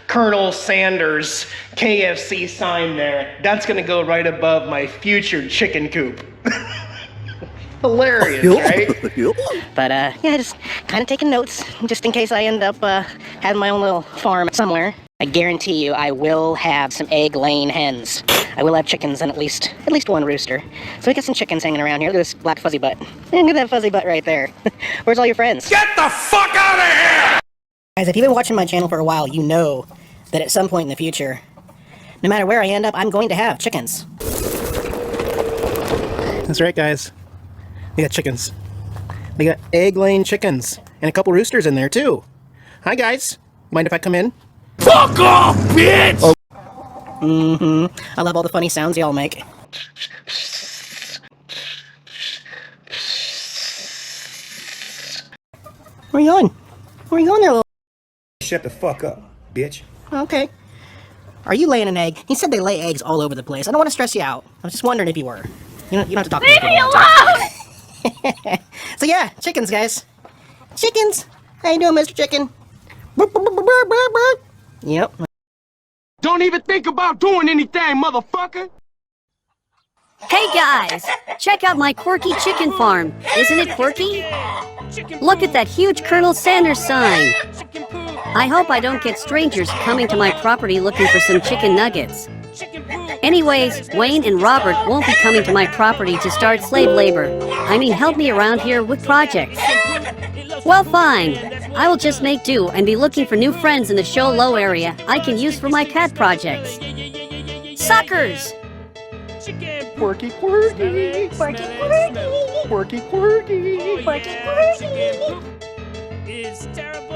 Colonel Sanders KFC sign there. That's gonna go right above my future chicken coop. Hilarious, right? But yeah, just kind of taking notes, just in case I end up having my own little farm somewhere. I guarantee you I will have some egg-laying hens. I will have chickens and at least one rooster. So we got some chickens hanging around here. Look at this black fuzzy butt. Look at that fuzzy butt right there. Where's all your friends? Get the fuck out of here! Guys, if you've been watching my channel for a while, you know that at some point in the future, no matter where I end up, I'm going to have chickens. That's right, guys. We got chickens. We got egg-laying chickens. And a couple roosters in there, too. Hi, guys. Mind if I come in? Fuck off, bitch! Oh. I love all the funny sounds y'all make. Where you going? Where you going there, little... Shut the fuck up, bitch. Okay. Are you laying an egg? He said they lay eggs all over the place. I don't want to stress you out. I was just wondering if you were. You don't have to talk to me. Leave me alone! So yeah, chickens, guys. Chickens! How you doing, Mr. Chicken? Yep. Don't even think about doing anything, motherfucker! Hey guys, check out my quirky chicken farm. Isn't it quirky? Look at that huge Colonel Sanders sign. I hope I don't get strangers coming to my property looking for some chicken nuggets. Anyways, Wayne and Robert won't be coming to my property to start slave labor. I mean, help me around here with projects. Well, fine. I will just make do and be looking for new friends in the Show Low area I can use for my cat projects. Suckers! Quirky, quirky. Quirky, quirky. Quirky, quirky. Quirky, quirky. Is terrible.